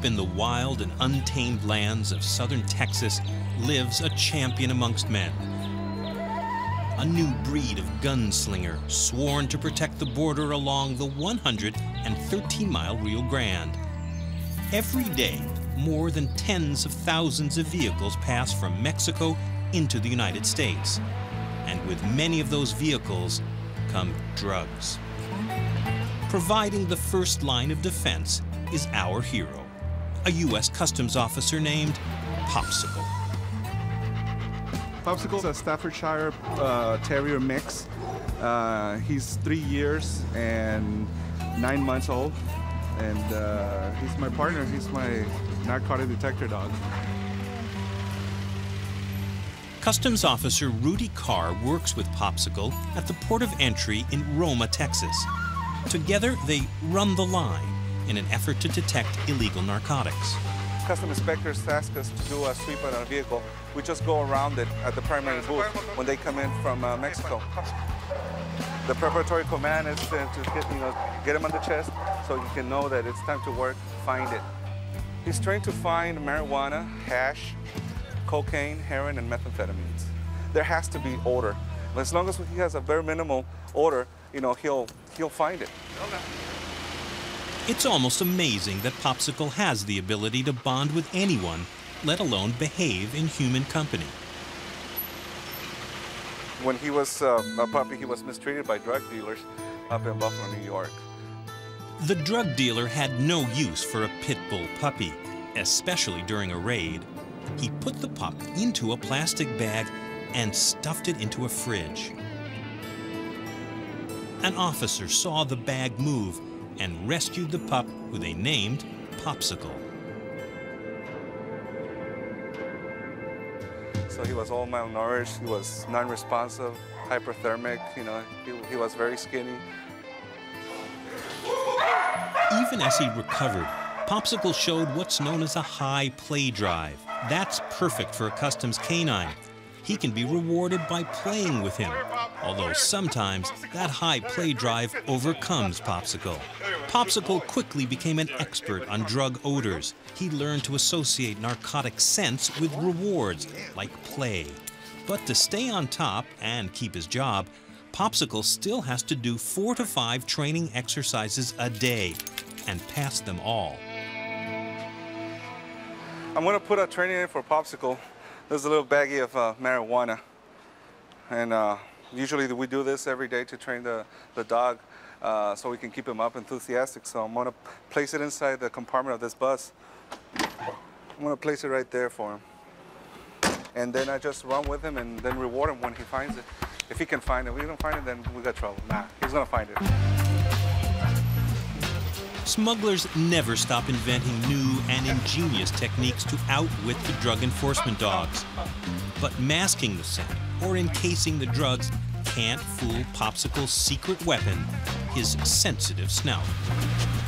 Deep in the wild and untamed lands of southern Texas lives a champion amongst men. A new breed of gunslinger sworn to protect the border along the 113-mile Rio Grande. Every day, more than tens of thousands of vehicles pass from Mexico into the United States. And with many of those vehicles come drugs. Providing the first line of defense is our hero, a U.S. Customs officer named Popsicle. Popsicle's a Staffordshire Terrier mix. He's 3 years and 9 months old, and he's my partner. He's my narcotic detector dog. Customs Officer Rudy Carr works with Popsicle at the port of entry in Roma, Texas. Together, they run the line in an effort to detect illegal narcotics. Customs inspectors ask us to do a sweep on our vehicle. We just go around it at the primary booth when they come in from Mexico. The preparatory command is to get him on the chest so you can know that it's time to work, find it. He's trained to find marijuana, hash, cocaine, heroin, and methamphetamines. There has to be odor. As long as he has a very minimal odor, he'll find it. It's almost amazing that Popsicle has the ability to bond with anyone, let alone behave in human company. When he was a puppy, he was mistreated by drug dealers up in Buffalo, New York. The drug dealer had no use for a pit bull puppy, especially during a raid. He put the pup into a plastic bag and stuffed it into a fridge. An officer saw the bag move and rescued the pup, who they named Popsicle. So he was all malnourished, he was non-responsive, hyperthermic, he was very skinny. Even as he recovered, Popsicle showed what's known as a high play drive. That's perfect for a customs canine. He can be rewarded by playing with him, although sometimes that high play drive overcomes Popsicle. Popsicle quickly became an expert on drug odors. He learned to associate narcotic scents with rewards, like play. But to stay on top and keep his job, Popsicle still has to do 4 to 5 training exercises a day and pass them all. I'm going to put a training in for Popsicle. There's a little baggie of marijuana, and usually we do this every day to train the dog so we can keep him up enthusiastic. So I'm going to place it inside the compartment of this bus. I'm going to place it right there for him. And then I just run with him and then reward him when he finds it. If he can find it. If we don't find it, then we got trouble. Nah, he's going to find it. Smugglers never stop inventing new and ingenious techniques to outwit the drug enforcement dogs. But masking the scent or encasing the drugs can't fool Popsicle's secret weapon, his sensitive snout.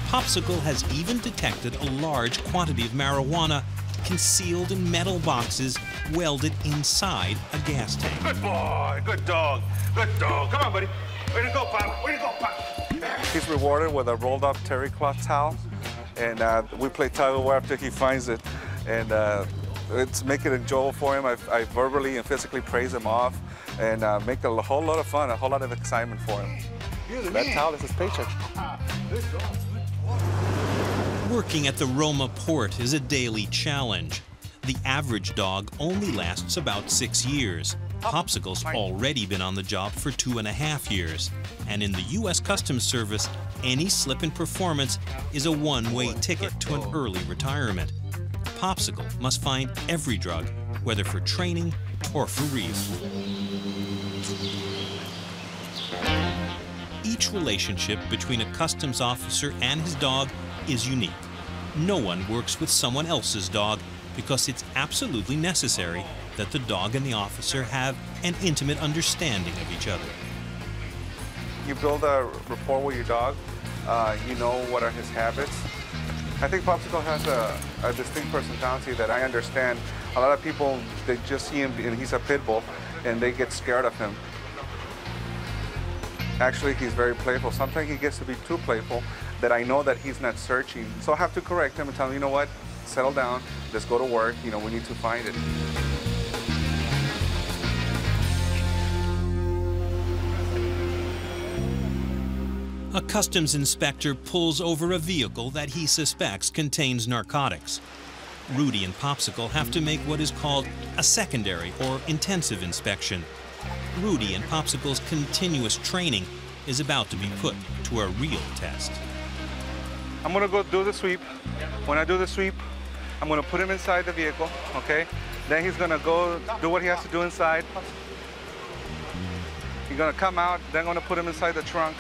Popsicle has even detected a large quantity of marijuana concealed in metal boxes welded inside a gas tank. Good boy, good dog, good dog. Come on, buddy. Way to go, Pop. Way to go, Pop. He's rewarded with a rolled up terry cloth towel, and we play tug of war after he finds it, and it's make it enjoyable for him. I verbally and physically praise him off, and make a whole lot of fun, a whole lot of excitement for him. That towel is his paycheck. Working at the Roma port is a daily challenge. The average dog only lasts about 6 years. Popsicle's already been on the job for 2.5 years. And in the U.S. Customs Service, any slip in performance is a one-way ticket to an early retirement. Popsicle must find every drug, whether for training or for real. Each relationship between a customs officer and his dog is unique. No one works with someone else's dog because it's absolutely necessary that the dog and the officer have an intimate understanding of each other. You build a rapport with your dog. You know what are his habits. I think Popsicle has a distinct personality that I understand. A lot of people, they just see him and he's a pit bull and they get scared of him. Actually, he's very playful. Sometimes he gets to be too playful, that I know that he's not searching. So I have to correct him and tell him, you know what, settle down, let's go to work, you know, we need to find it. A customs inspector pulls over a vehicle that he suspects contains narcotics. Rudy and Popsicle have to make what is called a secondary or intensive inspection. Rudy and Popsicle's continuous training is about to be put to a real test. I'm gonna go do the sweep. When I do the sweep, I'm gonna put him inside the vehicle, okay? Then he's gonna go do what he has to do inside. He's gonna come out, then I'm gonna put him inside the trunk.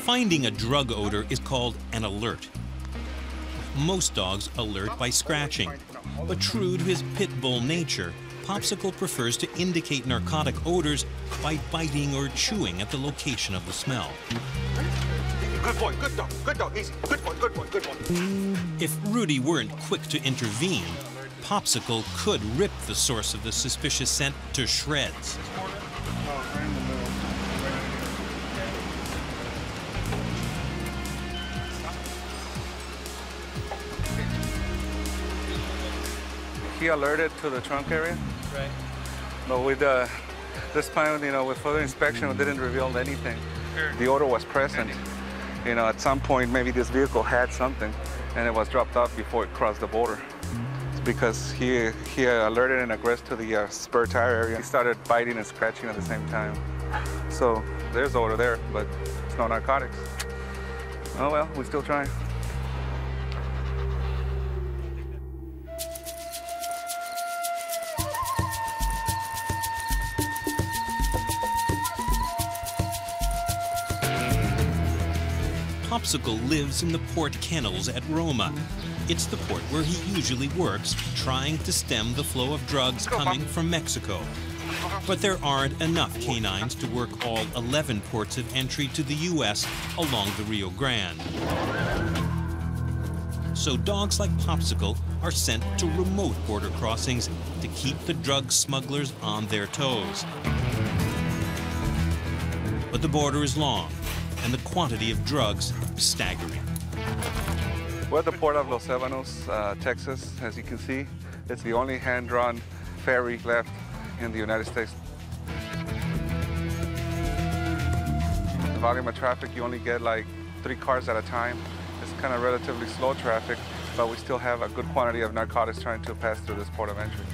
Finding a drug odor is called an alert. Most dogs alert by scratching, but true to his pit bull nature, Popsicle prefers to indicate narcotic odors by biting or chewing at the location of the smell. Good boy, good dog, easy. Good boy, good boy, good boy. If Rudy weren't quick to intervene, Popsicle could rip the source of the suspicious scent to shreds. He alerted to the trunk area. Right. But with this time, you know, with further inspection, it didn't reveal anything. The odor was present. You know, at some point, maybe this vehicle had something, and it was dropped off before it crossed the border. It's because he alerted and aggressed to the spare tire area. He started biting and scratching at the same time. So there's odor there, but it's no narcotics. Oh well, we're still trying. Popsicle lives in the port kennels at Roma. It's the port where he usually works, trying to stem the flow of drugs coming from Mexico. But there aren't enough canines to work all 11 ports of entry to the U.S. along the Rio Grande. So dogs like Popsicle are sent to remote border crossings to keep the drug smugglers on their toes. But the border is long, and the quantity of drugs staggering. We're at the port of Los Ebanos, Texas. As you can see, it's the only hand-drawn ferry left in the United States. The volume of traffic, you only get like 3 cars at a time. It's kind of relatively slow traffic, but we still have a good quantity of narcotics trying to pass through this port of entry.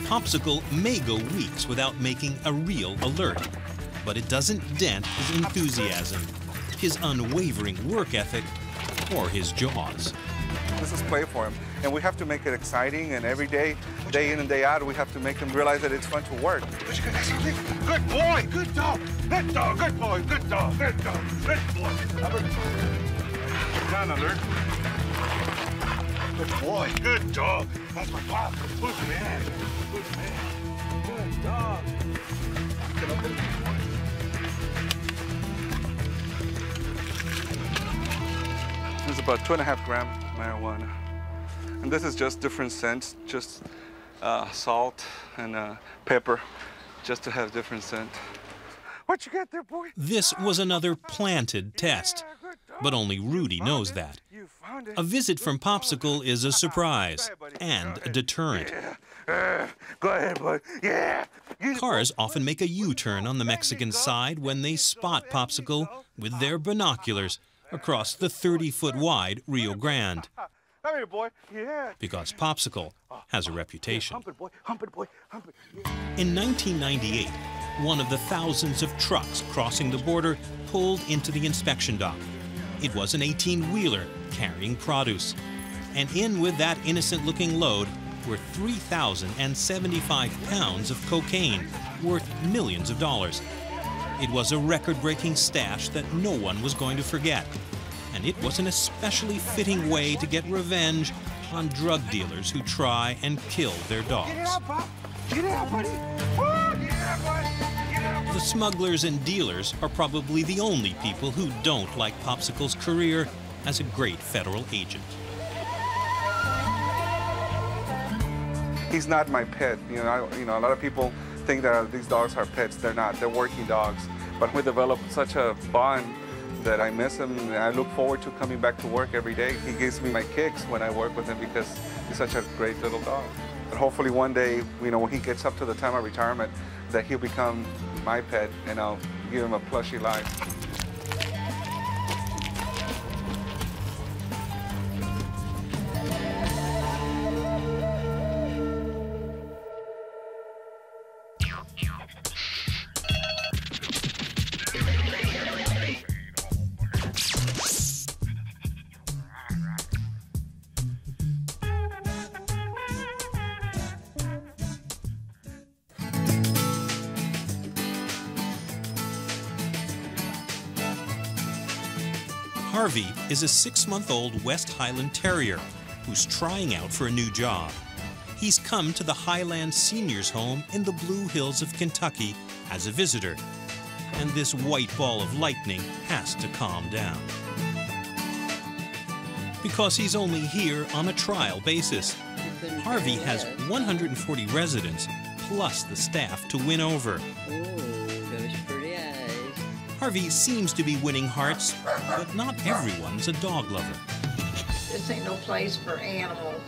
Popsicle may go weeks without making a real alert, but it doesn't dent his enthusiasm, his unwavering work ethic, or his jaws. This is play for him, and we have to make it exciting, and every day, day in and day out, we have to make him realize that it's fun to work. Good boy, good dog, good dog, good boy, good dog, good dog, good boy. Down alert. Good boy, good dog. That's my pop. Good man, good man, good dog. It's about 2.5 grams marijuana. And this is just different scents, just salt and pepper, just to have different scent. What you got there, boy? This was another planted test, but only Rudy knows that. A visit from Popsicle is a surprise and a deterrent. Go ahead, bud. Yeah. Cars often make a U-turn on the Mexican side when they spot Popsicle with their binoculars across the 30-foot wide Rio Grande. Come here, boy. Yeah. Because Popsicle has a reputation. Hump it, boy. Hump it, boy. Hump it. In 1998, one of the thousands of trucks crossing the border pulled into the inspection dock. It was an 18-wheeler carrying produce. And in with that innocent-looking load were 3,075 pounds of cocaine, worth millions of dollars. It was a record-breaking stash that no one was going to forget. And it was an especially fitting way to get revenge on drug dealers who try and kill their dogs. Get out, Pop. Get out, buddy. Oh, get out, buddy. Get out. The The smugglers and dealers are probably the only people who don't like Popsicle's career as a great federal agent. He's not my pet. You know, a lot of people think that these dogs are pets. They're not. They're working dogs. But we developed such a bond that I miss him, and I look forward to coming back to work every day. He gives me my kicks when I work with him because he's such a great little dog. And hopefully one day, you know, when he gets up to the time of retirement, that he'll become my pet, and I'll give him a plushy life. Harvey is a 6-month-old West Highland Terrier who's trying out for a new job. He's come to the Highland Seniors Home in the Blue Hills of Kentucky as a visitor, and this white ball of lightning has to calm down. Because he's only here on a trial basis. Harvey has 140 residents plus the staff to win over. Harvey seems to be winning hearts, but not everyone's a dog lover. This ain't no place for animals.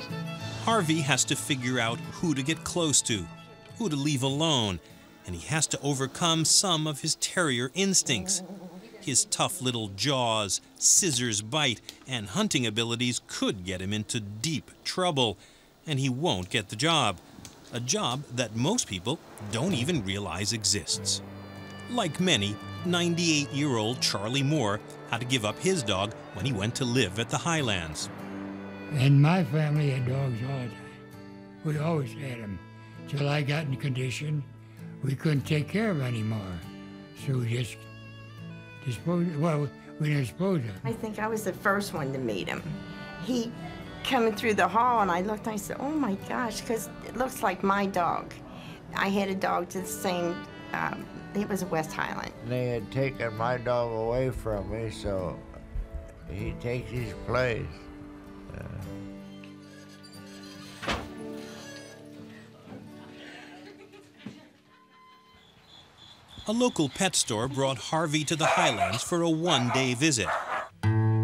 Harvey has to figure out who to get close to, who to leave alone, and he has to overcome some of his terrier instincts. His tough little jaws, scissors bite, and hunting abilities could get him into deep trouble, and he won't get the job. A job that most people don't even realize exists. Like many, 98-year-old Charlie Moore had to give up his dog when he went to live at the Highlands. And my family had dogs all the time. We always had them. Till I got in condition, we couldn't take care of anymore. So we just disposed, well, we didn't dispose of them. I think I was the first one to meet him. He coming through the hall, and I looked and I said, oh my gosh, because it looks like my dog. I had a dog to the same, it was a West Highland. They had taken my dog away from me, so he takes his place. A local pet store brought Harvey to the Highlands for a one-day visit.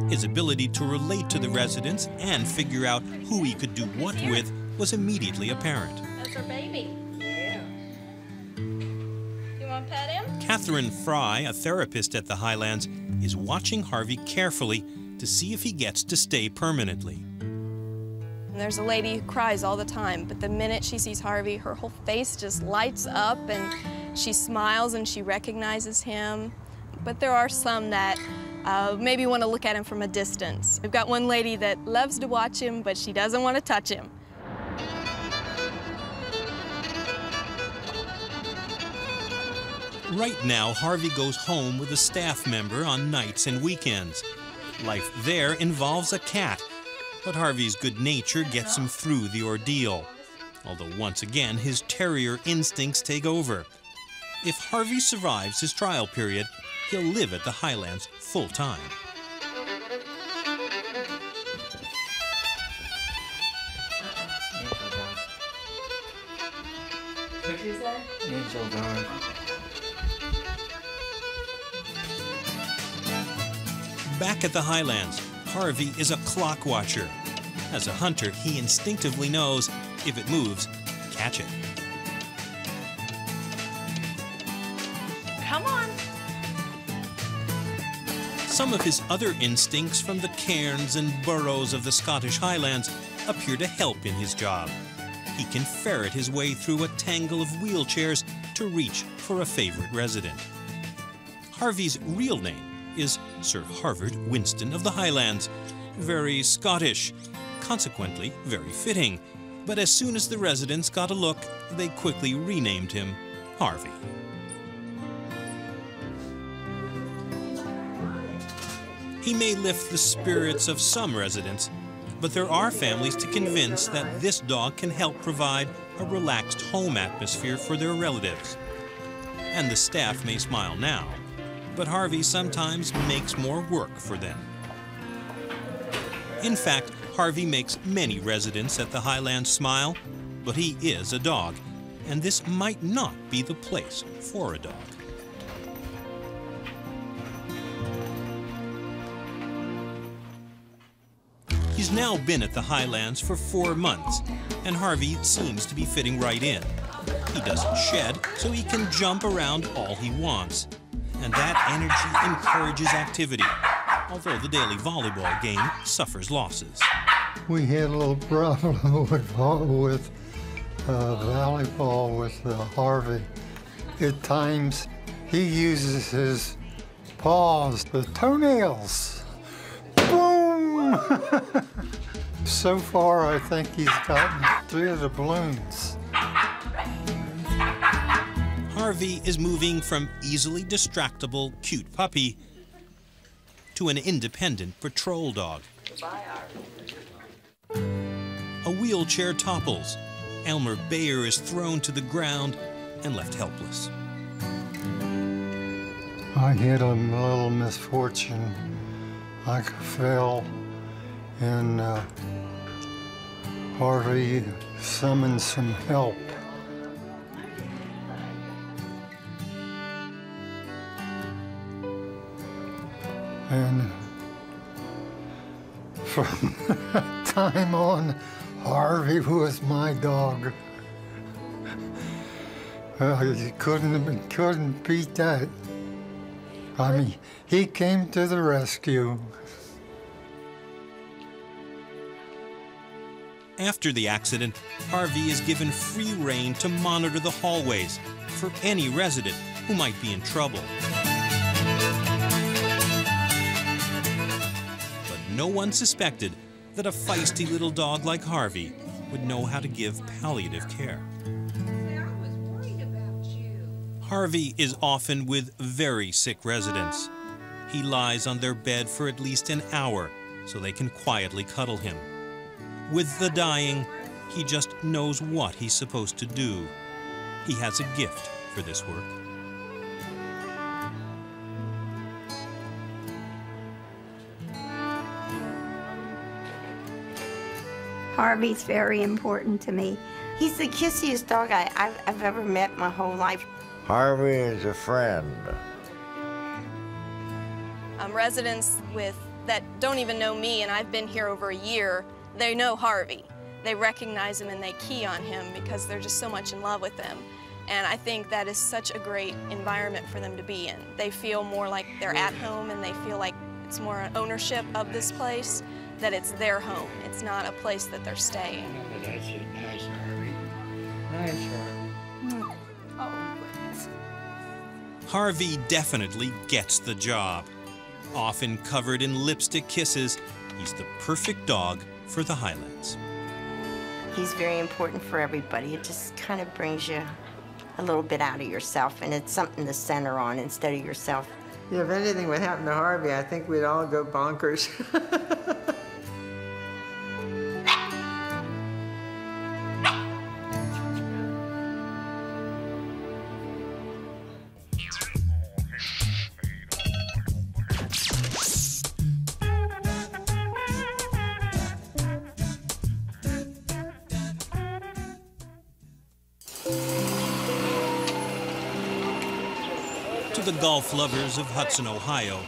His ability to relate to the residents and figure out who he could do what with was immediately apparent. That's our baby. Yeah. You want to pet him? Catherine Fry, a therapist at the Highlands, is watching Harvey carefully to see if he gets to stay permanently. And there's a lady who cries all the time, but the minute she sees Harvey, her whole face just lights up and she smiles and she recognizes him. But there are some that maybe want to look at him from a distance. We've got one lady that loves to watch him, but she doesn't want to touch him. Right now, Harvey goes home with a staff member on nights and weekends. Life there involves a cat, but Harvey's good nature gets him through the ordeal. Although once again, his terrier instincts take over. If Harvey survives his trial period, he'll live at the Highlands full-time. Back at the Highlands, Harvey is a clock watcher. As a hunter, he instinctively knows if it moves, catch it. Come on. Some of his other instincts from the cairns and burrows of the Scottish Highlands appear to help in his job. He can ferret his way through a tangle of wheelchairs to reach for a favorite resident. Harvey's real name is Sir Harvard Winston of the Highlands. Very Scottish, consequently very fitting. But as soon as the residents got a look, they quickly renamed him Harvey. He may lift the spirits of some residents, but there are families to convince that this dog can help provide a relaxed home atmosphere for their relatives. And the staff may smile now, but Harvey sometimes makes more work for them. In fact, Harvey makes many residents at the Highlands smile, but he is a dog, and this might not be the place for a dog. He's now been at the Highlands for 4 months, and Harvey seems to be fitting right in. He doesn't shed, so he can jump around all he wants. And that energy encourages activity, although the daily volleyball game suffers losses. We had a little problem with volleyball with Harvey. At times, he uses his paws, the toenails. Boom! So far, I think he's gotten 3 of the balloons. Harvey is moving from easily distractible, cute puppy to an independent patrol dog. A wheelchair topples. Elmer Bayer is thrown to the ground and left helpless. I had a little misfortune. I fell, and Harvey summoned some help. And from that time on, Harvey was my dog. You couldn't beat that. I mean, he came to the rescue. After the accident, Harvey is given free rein to monitor the hallways for any resident who might be in trouble. But no one suspected that a feisty little dog like Harvey would know how to give palliative care. Harvey is often with very sick residents. He lies on their bed for at least an hour so they can quietly cuddle him. With the dying, he just knows what he's supposed to do. He has a gift for this work. Harvey's very important to me. He's the kissiest dog I've ever met my whole life. Harvey is a friend. Residents that don't even know me, and I've been here over a year, they know Harvey. They recognize him and they key on him because they're just so much in love with him. And I think that is such a great environment for them to be in. They feel more like they're at home, and they feel like it's more an ownership of this place, that it's their home. It's not a place that they're staying. That's it. Nice, Harvey. Nice, Harvey. Oh, goodness. Harvey definitely gets the job. Often covered in lipstick kisses, he's the perfect dog for the Highlands. He's very important for everybody. It just kind of brings you a little bit out of yourself, and it's something to center on instead of yourself. Yeah, if anything would happen to Harvey, I think we'd all go bonkers. To the golf lovers of Hudson, Ohio,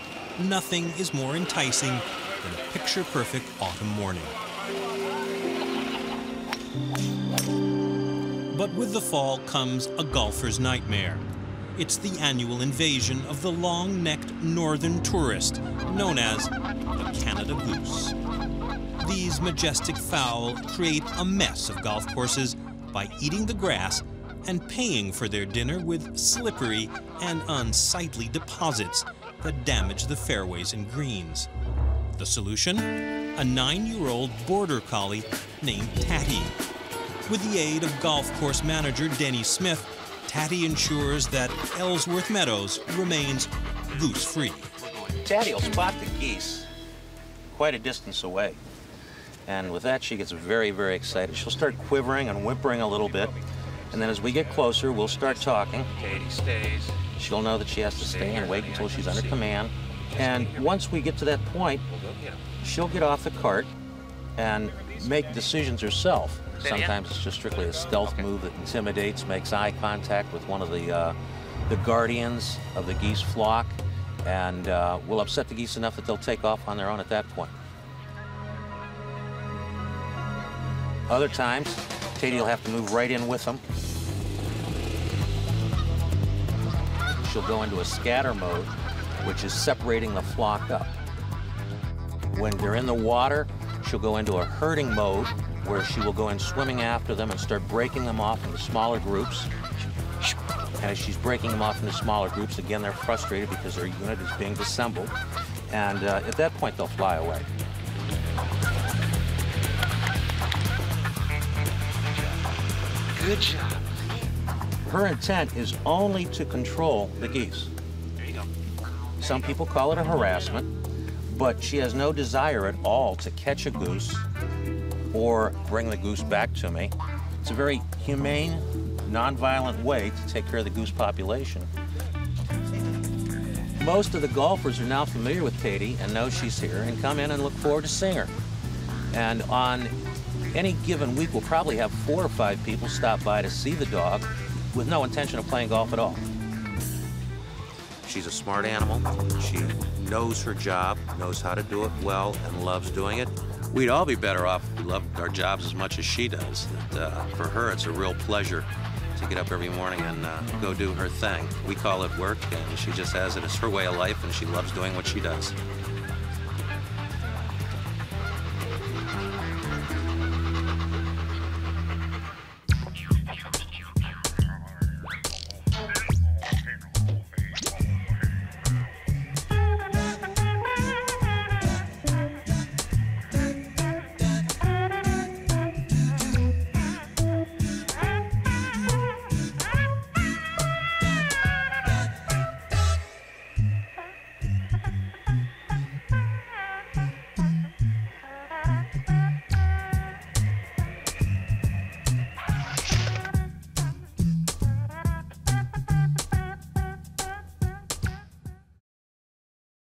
nothing is more enticing than a picture-perfect autumn morning. But with the fall comes a golfer's nightmare. It's the annual invasion of the long-necked northern tourist, known as the Canada goose. These majestic fowl create a mess of golf courses by eating the grass and paying for their dinner with slippery and unsightly deposits that damage the fairways and greens. The solution? A 9-year-old border collie named Tatty. With the aid of golf course manager Denny Smith, Tatty ensures that Ellsworth Meadows remains goose-free. Tatty will spot the geese quite a distance away. And with that, she gets very, very excited. She'll start quivering and whimpering a little bit. And then as we get closer, we'll start talking. Katie stays. She'll know that she has to stay and wait until she's under command. And once we get to that point, she'll get off the cart and make decisions herself. Sometimes it's just strictly a stealth move that intimidates, makes eye contact with one of the guardians of the geese flock, and will upset the geese enough that they'll take off on their own at that point. Other times, Tatty will have to move right in with them. She'll go into a scatter mode, which is separating the flock up. When they're in the water, she'll go into a herding mode, where she will go in swimming after them and start breaking them off into smaller groups. And as she's breaking them off into smaller groups, again, they're frustrated because their unit is being disassembled. And at that point, they'll fly away. Good job. Her intent is only to control the geese. There you go. Some people call it a harassment, but she has no desire at all to catch a goose or bring the goose back to me. It's a very humane, non-violent way to take care of the goose population. Most of the golfers are now familiar with Tatty and know she's here and come in and look forward to seeing her. And on any given week, we'll probably have 4 or 5 people stop by to see the dog with no intention of playing golf at all. She's a smart animal. She knows her job, knows how to do it well, and loves doing it. We'd all be better off if we loved our jobs as much as she does. For her, it's a real pleasure to get up every morning and go do her thing. We call it work, and she just has it as her way of life, and she loves doing what she does.